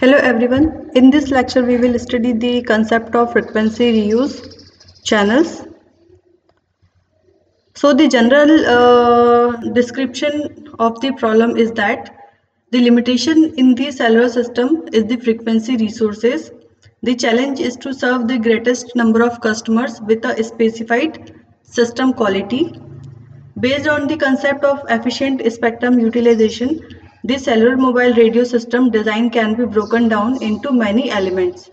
Hello everyone. In this lecture we will study the concept of frequency reuse channels. So the general description of the problem is that the limitation in the cellular system is the frequency resources. The challenge is to serve the greatest number of customers with a specified system quality. Based on the concept of efficient spectrum utilization, the cellular mobile radio system design can be broken down into many elements,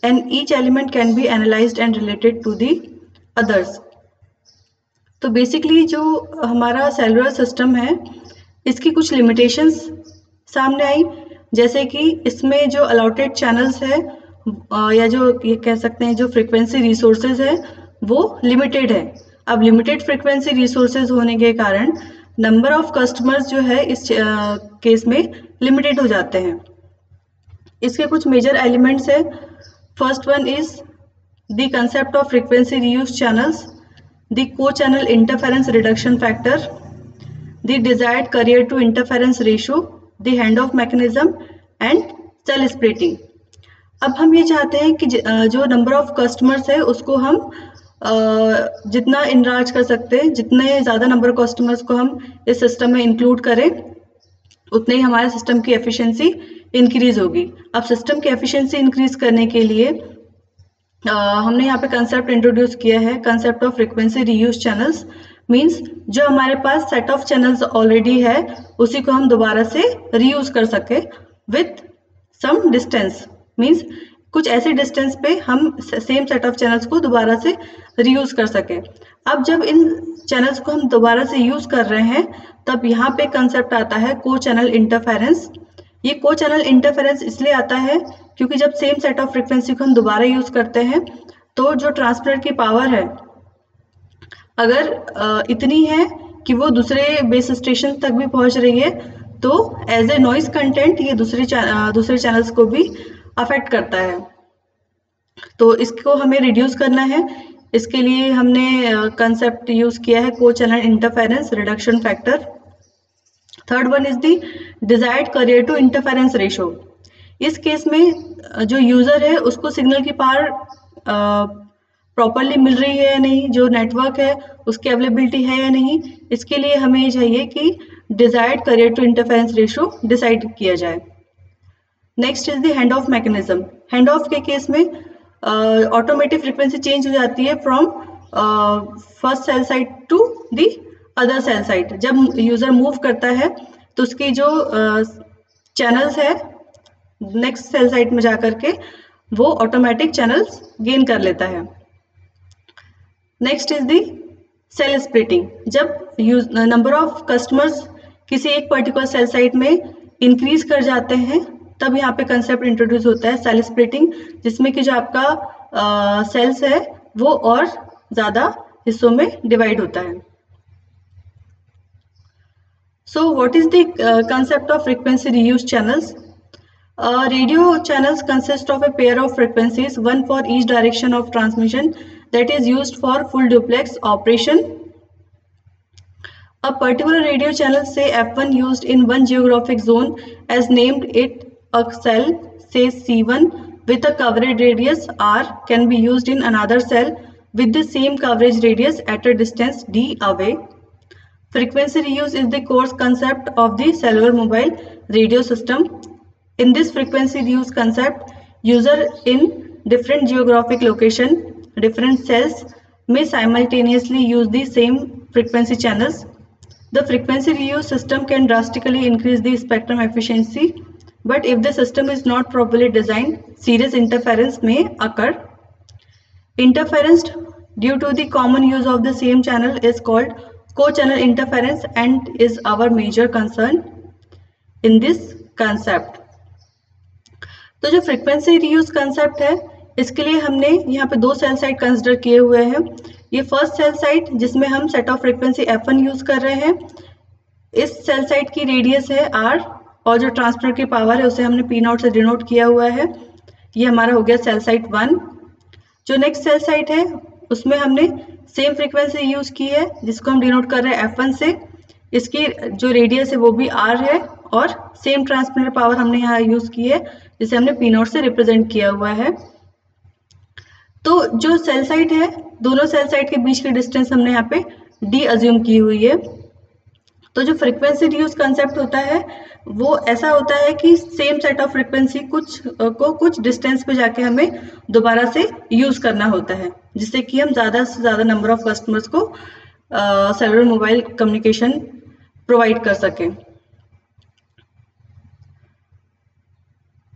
and each element can be analyzed and related to the others. तो basically जो हमारा cellular system है इसकी कुछ limitations सामने आई, जैसे कि इसमें जो अलॉटेड चैनल्स है या जो ये कह सकते हैं जो फ्रीक्वेंसी रिसोर्सेज है वो लिमिटेड है। अब लिमिटेड फ्रीक्वेंसी रिसोर्सेज होने के कारण नंबर ऑफ कस्टमर्स जो है इस केस में लिमिटेड हो जाते हैं। इसके कुछ मेजर एलिमेंट्स है। First one is the concept of frequency reuse channels, the co-channel interference reduction factor, the desired carrier to interference ratio, the handoff mechanism and cell splitting. अब हम ये चाहते हैं कि जो नंबर ऑफ कस्टमर्स है उसको हम जितना इनराज कर सकते हैं, जितने ज़्यादा नंबर ऑफ कस्टमर्स को हम इस सिस्टम में इंक्लूड करें उतने ही हमारे सिस्टम की एफिशिएंसी इंक्रीज होगी। अब सिस्टम की एफिशिएंसी इंक्रीज करने के लिए हमने यहाँ पे कंसेप्ट इंट्रोड्यूस किया है, concept of frequency reuse channels. Means जो हमारे पास सेट ऑफ चैनल्स ऑलरेडी है उसी को हम दोबारा से रीयूज कर सके विथ सम डिस्टेंस। मींस कुछ ऐसे डिस्टेंस पे हम सेम सेट ऑफ चैनल्स को दोबारा से रीयूज कर सके। अब जब इन चैनल्स को हम दोबारा से यूज कर रहे हैं तब यहाँ पे कंसेप्ट आता है को चैनल इंटरफेरेंस। ये को चैनल इंटरफेरेंस इसलिए आता है क्योंकि जब सेम सेट ऑफ फ्रीक्वेंसी को हम दोबारा यूज करते हैं तो जो ट्रांसमीटर की पावर है अगर इतनी है कि वो दूसरे बेस स्टेशन तक भी पहुंच रही है तो एज ए नॉइज कंटेंट ये दूसरे चैनल्स को भी अफेक्ट करता है। तो इसको हमें रिड्यूस करना है, इसके लिए हमने कंसेप्ट यूज किया है co channel interference reduction factor. Third one is the desired carrier to interference ratio. इस केस में जो यूजर है उसको सिग्नल की पावर प्रॉपरली मिल रही है या नहीं, जो नेटवर्क है उसकी अवेलेबिलिटी है या नहीं, इसके लिए हमें ये चाहिए कि desired carrier to interference ratio decide किया जाए। Next is the handoff mechanism. Handoff के केस में ऑटोमेटिक फ्रीक्वेंसी चेंज हो जाती है from first cell site to the other cell site. जब यूजर मूव करता है तो उसकी जो चैनल्स है नेक्स्ट सेल साइट में जाकर के वो ऑटोमेटिक चैनल्स गेन कर लेता है। Next is the cell splitting. जब नंबर ऑफ कस्टमर्स किसी एक पर्टिकुलर सेल साइट में इंक्रीज कर जाते हैं तब यहाँ पे कंसेप्ट इंट्रोड्यूस होता है सेल स्प्लिटिंग, जिसमें कि जो आपका सेल्स है वो और ज़्यादा हिस्सों में डिवाइड होता है। So what is the concept of frequency reuse channels? Radio channels consist of a pair of frequencies, one for each direction of transmission, that is used for full duplex operation. A particular radio channel, say F1, used in one geographic zone as named it a cell, say C1, with a coverage radius R, can be used in another cell with the same coverage radius at a distance D away. Frequency reuse is the core concept of the cellular mobile radio system. In this frequency reuse concept, user in different geographic location, different cells may simultaneously use the same frequency channels. The frequency reuse system can drastically increase the spectrum efficiency, but if the system is not properly designed, serious interference may occur. Interference due to the common use of the same channel is called co-channel interference and is our major concern in this concept. तो जो frequency reuse concept है इसके लिए हमने यहाँ पे दो cell site consider किए हुए हैं। ये फर्स्ट सेल साइट जिसमें हम set of frequency F1 use कर रहे हैं, इस सेल साइट की रेडियस है R और जो ट्रांसमीटर की पावर है उसे हमने P0 से डिनोट किया हुआ है। ये हमारा हो गया सेल साइट 1। जो नेक्स्ट सेल साइट है उसमें हमने सेम फ्रीक्वेंसी यूज की है जिसको हम डिनोट कर रहे हैं F1 से। इसकी जो रेडियस है वो भी R है और सेम ट्रांसमिटर पावर हमने यहाँ यूज की है, जिसे हमने P0 से रिप्रेजेंट किया हुआ है। तो जो सेल साइट है, दोनों सेल साइट के बीच की डिस्टेंस हमने यहाँ पे d अज्यूम की हुई है। तो जो फ्रीक्वेंसी रीयूज कंसेप्ट होता है वो ऐसा होता है कि सेम सेट ऑफ फ्रीक्वेंसी कुछ डिस्टेंस पे जाके हमें दोबारा से यूज करना होता है, जिससे कि हम ज़्यादा से ज़्यादा नंबर ऑफ कस्टमर्स को सेलुलर मोबाइल कम्युनिकेशन प्रोवाइड कर सकें।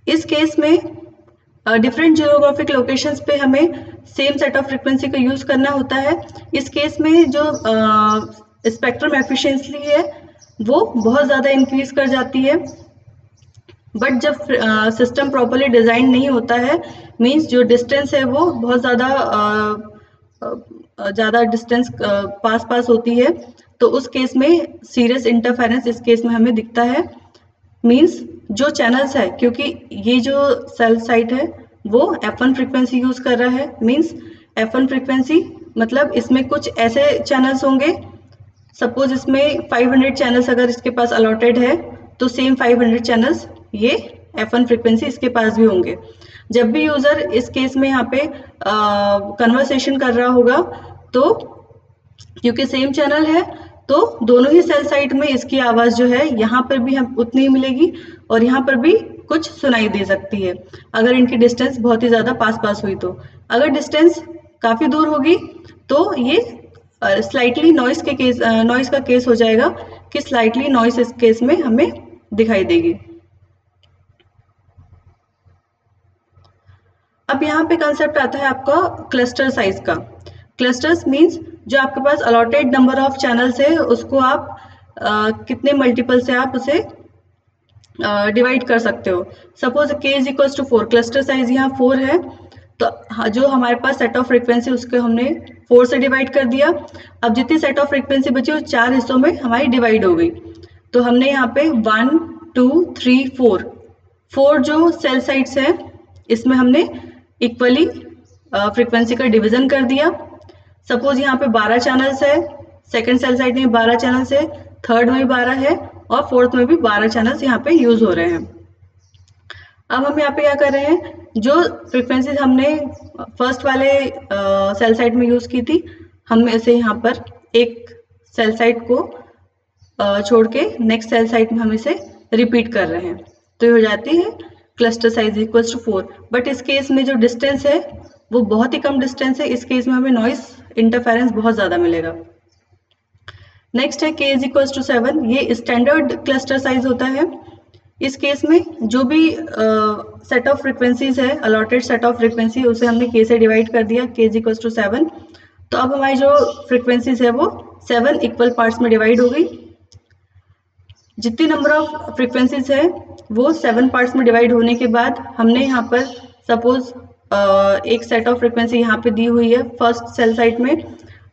इस केस में डिफरेंट जियोग्राफिक लोकेशंस पे हमें सेम सेट ऑफ फ्रीक्वेंसी का यूज करना होता है। इस केस में जो स्पेक्ट्रम एफिशिएंसी है वो बहुत ज़्यादा इंक्रीज कर जाती है। बट जब सिस्टम प्रॉपरली डिजाइन नहीं होता है, मींस जो डिस्टेंस है वो बहुत ज़्यादा डिस्टेंस पास होती है, तो उस केस में सीरियस इंटरफेरेंस इस केस में हमें दिखता है। मींस जो चैनल्स है, क्योंकि ये जो सेल साइट है वो F1 फ्रीक्वेंसी यूज कर रहा है, मींस F1 फ्रीक्वेंसी मतलब इसमें कुछ ऐसे चैनल्स होंगे, सपोज इसमें 500 चैनल्स अगर इसके पास अलॉटेड है तो सेम 500 चैनल्स ये F1 फ्रीक्वेंसी इसके पास भी होंगे। जब भी यूजर इस केस में यहाँ पे कन्वर्सेशन कर रहा होगा, तो क्योंकि सेम चैनल है तो दोनों ही सेल साइट में इसकी आवाज जो है यहाँ पर भी हम उतनी ही मिलेगी और यहाँ पर भी कुछ सुनाई दे सकती है, अगर इनकी डिस्टेंस बहुत ही ज्यादा पास हुई। तो अगर डिस्टेंस काफी दूर होगी तो ये स्लाइटली नॉइस का केस हो जाएगा कि स्लाइटली नॉइस इस केस में हमें दिखाई देगी। अब यहाँ पे कंसेप्ट आता है आपका क्लस्टर साइज का। क्लस्टर्स मींस जो आपके पास अलॉटेड नंबर ऑफ चैनल्स है उसको आप कितने मल्टीपल से आप उसे डिवाइड कर सकते हो। Suppose k is equals to 4, cluster size यहाँ 4 है, तो जो हमारे पास सेट ऑफ फ्रीक्वेंसी उसको हमने 4 से डिवाइड कर दिया। अब जितनी सेट ऑफ फ्रीक्वेंसी बची वो 4 हिस्सों में हमारी डिवाइड हो गई। तो हमने यहाँ पे 1 2 3 4 जो सेल साइट्स है इसमें हमने इक्वली फ्रीक्वेंसी का डिवीजन कर दिया। सपोज यहाँ पे 12 चैनल्स है, सेकंड सेल साइट में 12 चैनल्स है, थर्ड में 12 है और फोर्थ में भी 12 चैनल्स यहाँ पे यूज हो रहे हैं। अब हम यहाँ पे क्या कर रहे हैं, जो फ्रीक्वेंसी हमने फर्स्ट वाले सेल साइट में यूज की थी, हम इसे यहाँ पर एक सेल साइट को छोड़ के नेक्स्ट सेल साइट में हम इसे रिपीट कर रहे हैं, तो ये हो जाती है cluster size equals to 4। But इस केस में जो डिस्टेंस है वो बहुत ही कम डिस्टेंस है, इस केस में हमें नॉइस इंटरफेरेंस बहुत ज्यादा मिलेगा। नेक्स्ट है k इज इक्वल्स टू 7, ये स्टैंडर्ड क्लस्टर साइज होता है। इस केस में जो भी सेट ऑफ फ्रीक्वेंसीज है, अलॉटेड सेट ऑफ फ्रीक्वेंसी, उसे हमने k से डिवाइड कर दिया, k इज इक्वल्स टू 7। तो अब हमारी जो फ्रीक्वेंसीज है वो 7 इक्वल पार्ट्स में डिवाइड हो गई। जितनी नंबर ऑफ फ्रीक्वेंसीज है वो 7 पार्ट्स में डिवाइड होने के बाद हमने यहाँ पर सपोज एक सेट ऑफ फ्रीक्वेंसी यहाँ पे दी हुई है फर्स्ट सेल साइट में।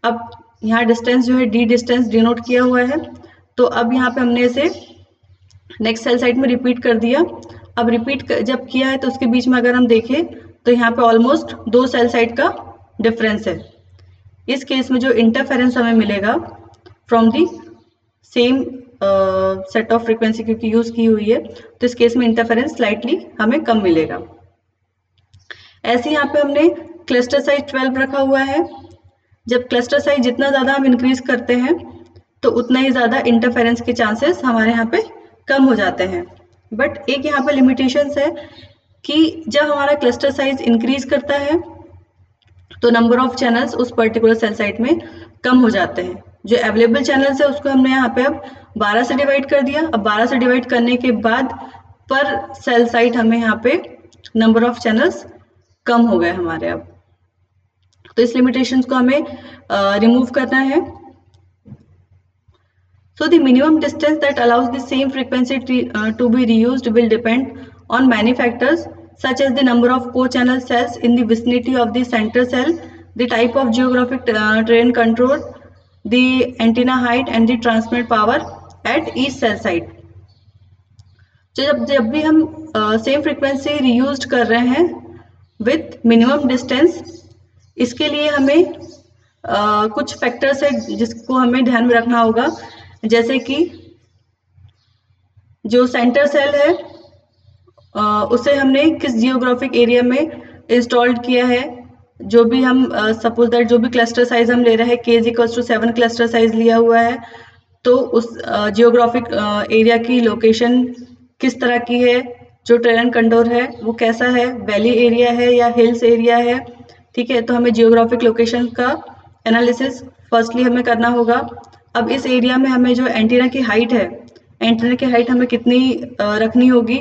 अब यहाँ डिस्टेंस जो है d डिस्टेंस डिनोट किया हुआ है, तो अब यहाँ पे हमने इसे नेक्स्ट सेल साइट में रिपीट कर दिया। अब रिपीट जब किया है तो उसके बीच में अगर हम देखें तो यहाँ पे ऑलमोस्ट 2 सेल साइट का डिफरेंस है। इस केस में जो इंटरफेरेंस हमें मिलेगा from the same set of frequency क्योंकि यूज की हुई है, तो इस केस में इंटरफेरेंस स्लाइटली हमें कम मिलेगा। ऐसे यहाँ पे हमने क्लस्टर साइज 12 रखा हुआ है। जब क्लस्टर साइज जितना ज़्यादा हम इंक्रीज करते हैं तो उतना ही ज़्यादा इंटरफेरेंस के चांसेस हमारे यहाँ पे कम हो जाते हैं। बट एक यहाँ पे लिमिटेशंस है कि जब हमारा क्लस्टर साइज इंक्रीज करता है तो नंबर ऑफ चैनल्स उस पर्टिकुलर सेल साइट में कम हो जाते हैं। जो अवेलेबल चैनल्स है उसको हमने यहाँ पे अब 12 से डिवाइड कर दिया। अब 12 से डिवाइड करने के बाद पर सेल साइट हमें यहाँ पे नंबर ऑफ चैनल्स कम हो गए हमारे। अब तो इस लिमिटेशंस को हमें रिमूव करना है। So the minimum distance that allows the same frequency to be reused will depend on many factors such as the number of co-channel cells in the vicinity of the center cell, the type of geographic terrain control, the antenna height and the transmit power at each cell site. जब भी हम same frequency reuse कर रहे हैं with minimum distance, इसके लिए हमें कुछ फैक्टर्स है जिसको हमें ध्यान में रखना होगा, जैसे कि जो सेंटर सेल है उसे हमने किस जियोग्राफिक एरिया में इंस्टॉल्ड किया है। जो भी हम सपोज दैट जो भी क्लस्टर साइज हम ले रहे हैं k is equals to 7 cluster size लिया हुआ है, तो उस जियोग्राफिक एरिया की लोकेशन किस तरह की है, जो ट्रेलन कंडोर है वो कैसा है, वैली एरिया है या हिल्स एरिया है। ठीक है, तो हमें जियोग्राफिक लोकेशन का एनालिसिस फर्स्टली हमें करना होगा। अब इस एरिया में हमें जो एंटीना की हाइट है, एंटीना की हाइट हमें कितनी रखनी होगी,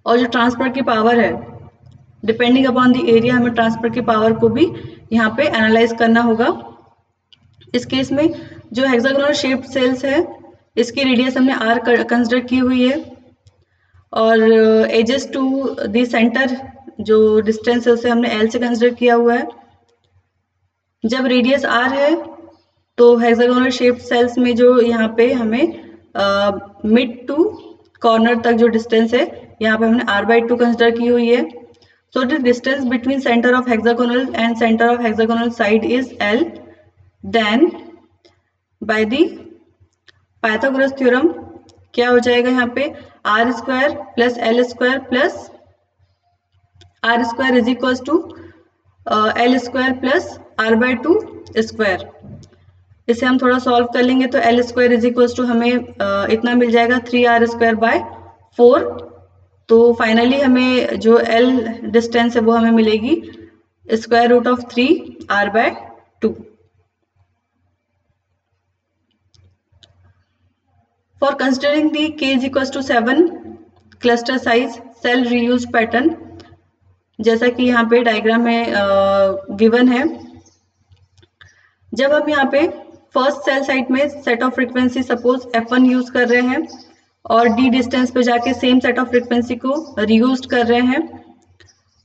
और जो ट्रांसफर की पावर है, डिपेंडिंग अपॉन द एरिया हमें ट्रांसफर की पावर को भी यहाँ पे एनालाइज करना होगा। इस केस में जो हेक्सागोनल शेप्ड सेल्स है, इसकी रेडियस हमने r कंसिडर की हुई है, और एजेस टू द सेंटर जो डिस्टेंस है उसे हमने l से कंसिडर किया हुआ है। जब रेडियस r है तो हेक्सागोनल शेप्ड सेल्स में जो यहाँ पे हमें मिड टू कॉर्नर तक जो डिस्टेंस है, यहाँ पे हमने r/2 कंसिडर की हुई है। So the distance between center of hexagonal and center of hexagonal side is L. Then by the Pythagoras theorem क्या हो जाएगा यहाँ पे, r square plus l square plus r square is equals to l square plus r/2 square. इसे हम थोड़ा solve कर लेंगे तो l square is equals to हमें इतना मिल जाएगा 3r स्क्वायर बाय 4। तो फाइनली हमें जो L डिस्टेंस है वो हमें मिलेगी square root of 3r/2। For considering the k is equals to 7 cluster size cell reuse pattern, जैसा कि यहाँ पे डायग्राम में गिवन है। जब हम यहाँ पे फर्स्ट सेल साइट में set of frequency suppose f1 use कर रहे हैं और d डिस्टेंस पे जाके सेम सेट ऑफ फ्रीक्वेंसी को रीयूज कर रहे हैं,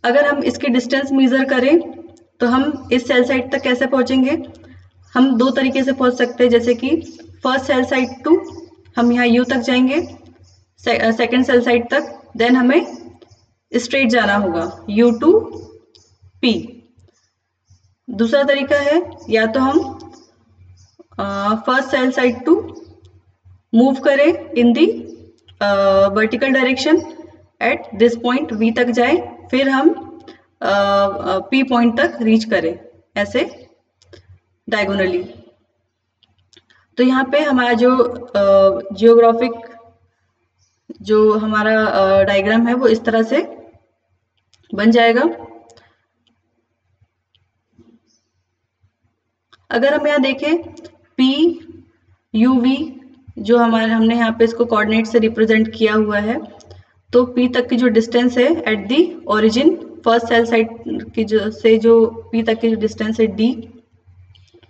अगर हम इसकी डिस्टेंस मेजर करें तो हम इस सेल साइट तक कैसे पहुंचेंगे। हम दो तरीके से पहुंच सकते हैं, जैसे कि फर्स्ट सेल साइट टू हम यहाँ u तक जाएंगे, सेकेंड सेल साइट तक, देन हमें स्ट्रेट जाना होगा u टू p। दूसरा तरीका है, या तो हम first cell site to move करें in the vertical direction at this point v तक जाए, फिर हम p पॉइंट तक रीच करें ऐसे डायगोनली। तो यहाँ पे हमारा जो जियोग्राफिक जो हमारा डायग्राम है वो इस तरह से बन जाएगा। अगर हम यहाँ देखें p u v जो हमने यहाँ पे इसको कोऑर्डिनेट से रिप्रेजेंट किया हुआ है, तो P तक की जो डिस्टेंस है at the origin first cell site की जो P तक की जो डिस्टेंस है D,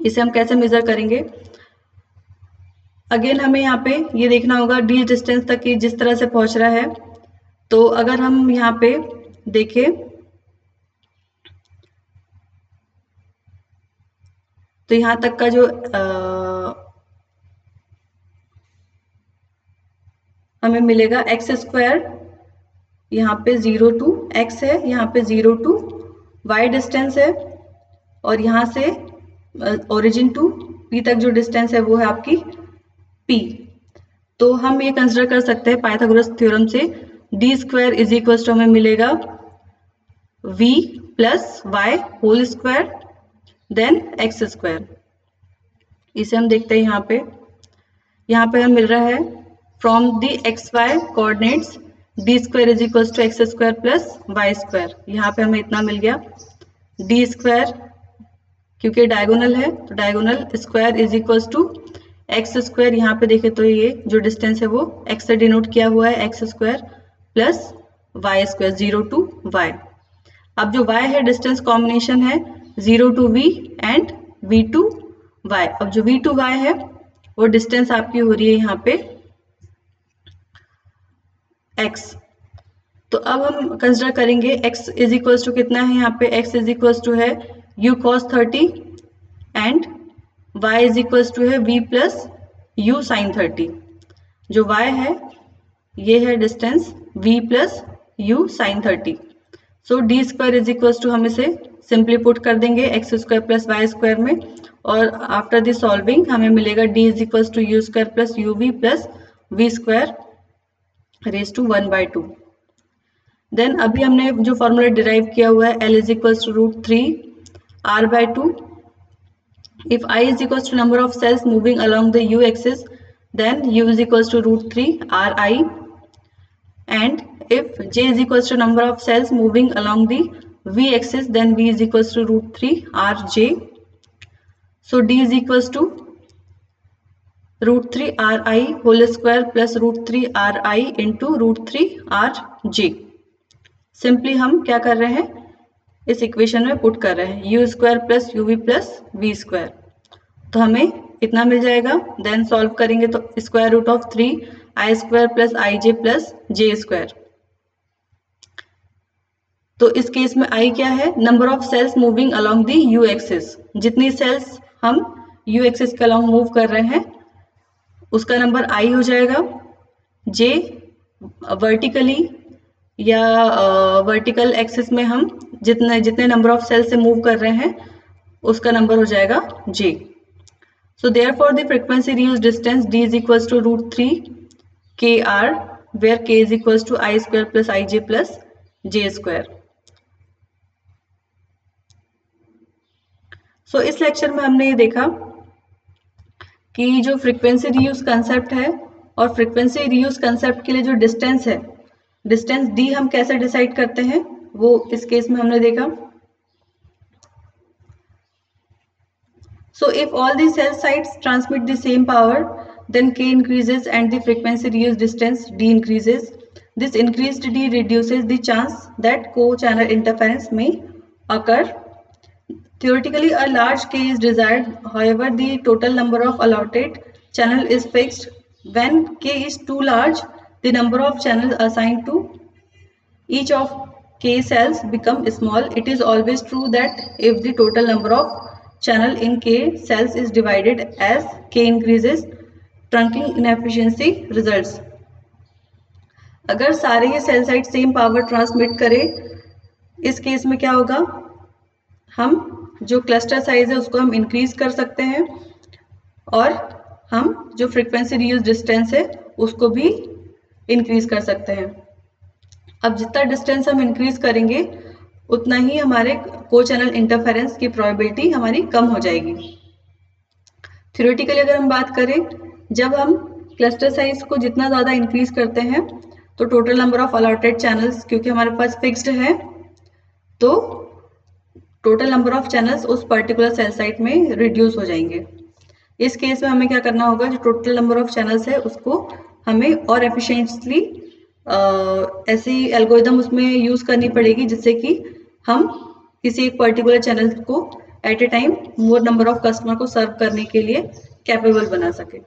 इसे हम कैसे मेजर करेंगे। अगेन हमें यहाँ पे ये देखना होगा D डिस्टेंस तक की जिस तरह से पहुंच रहा है। तो अगर हम यहाँ पे देखें तो यहाँ तक का जो हमें मिलेगा x स्क्वायर, यहाँ पे 0 टू x है, यहाँ पे 0 टू y डिस्टेंस है, और यहाँ से ओरिजिन टू p तक जो डिस्टेंस है वो है आपकी p। तो हम ये कंसिडर कर सकते हैं पाइथागोरस थ्योरम से d square is equal to हमें मिलेगा v plus y whole square then x square. इसे हम देखते हैं यहाँ पे हमें मिल रहा है from the xy coordinates d square is equal to x square plus y square. यहाँ पे हमें इतना मिल गया d स्क्वायर, क्योंकि डायगोनल है तो diagonal square is equal to x square. यहाँ पे देखें तो ये जो डिस्टेंस है वो x से डिनोट किया हुआ है, x square plus y square 0 to y। अब जो y है डिस्टेंस कॉम्बिनेशन है 0 to v and v to y। अब जो v टू y है वो डिस्टेंस आपकी हो रही है यहाँ पे x। तो अब हम कंसिडर करेंगे x इज इक्वल टू कितना है, यहाँ पे x इज इक्वल टू है u cos 30 and y is equal to है v प्लस u sin 30। जो y है ये है डिस्टेंस v plus u sin 30। So d square is equal to हम इसे सिंपली पुट कर देंगे x square plus y square में, और आफ्टर द सॉल्विंग हमें मिलेगा d is equal to u square plus uv plus v square raise to 1/2। Then अभी हमने जो फॉर्मूला डिराइव किया हुआ है L is equals to √3 r/2। If I is equals to number of cells moving along the u axis, then u is equals to √3 ri, and if j is equals to number of cells moving along the v axis, then v is equals to √3 rj. So d is equals to √3 ri whole square plus √3 ri into √3 rj। Simply हम क्या कर रहे हैं, इस equation में put कर रहे हैं U square plus U V plus V square, तो हमें इतना मिल जाएगा। देन सॉल्व करेंगे तो square root of 3 I square plus I J plus J square. तो इस केस में आई क्या है, number of cells moving along the U axis, जितनी सेल्स हम यू एक्सिस के अलोंग मूव कर रहे हैं उसका नंबर आई हो जाएगा। जे वर्टिकली या वर्टिकल एक्सिस में हम जितने नंबर ऑफ सेल से मूव कर रहे हैं उसका नंबर हो जाएगा J. So therefore the frequency reuse distance d is equals to √3 kr, where k is equals to I square plus I J plus J square. So इस lecture में हमने ये देखा कि जो फ्रीक्वेंसी रीयूज कंसेप्ट है और फ्रीक्वेंसी रीयूज कंसेप्ट के लिए जो डिस्टेंस है, डिस्टेंस d हम कैसे डिसाइड करते हैं वो इस केस में हमने देखा। So if all the cell sites transmit the same power, then k increases and the frequency reuse distance d increases. This increased d reduces the chance that co-channel interference may occur. Theoretically, a large k is desired. However, the total number of allotted channel is fixed. When k is too large, the number of channels assigned to each of k cells become small. It is always true that if the total number of channel in k cells is divided as k increases, trunking inefficiency results. अगर सारे ही cell site same power transmit करें, इस case में क्या होगा, हम जो क्लस्टर साइज है उसको हम इंक्रीज कर सकते हैं और हम जो फ्रीक्वेंसी रीयूज डिस्टेंस है उसको भी इंक्रीज कर सकते हैं। अब जितना डिस्टेंस हम इंक्रीज करेंगे उतना ही हमारे को चैनल इंटरफेरेंस की प्रोबेबिलिटी हमारी कम हो जाएगी। थ्योरेटिकली अगर हम बात करें, जब हम क्लस्टर साइज को जितना ज़्यादा इंक्रीज करते हैं तो total number of allotted channels, क्योंकि हमारे पास फिक्स्ड है, तो टोटल नंबर ऑफ चैनल्स उस पर्टिकुलर सेल साइट में रिड्यूस हो जाएंगे। इस केस में हमें क्या करना होगा, जो टोटल नंबर ऑफ चैनल्स है उसको हमें और एफिशिएंटली ऐसी एल्गोरिदम उसमें यूज करनी पड़ेगी जिससे कि हम किसी एक पर्टिकुलर चैनल को at a time more number of customer को सर्व करने के लिए कैपेबल बना सके।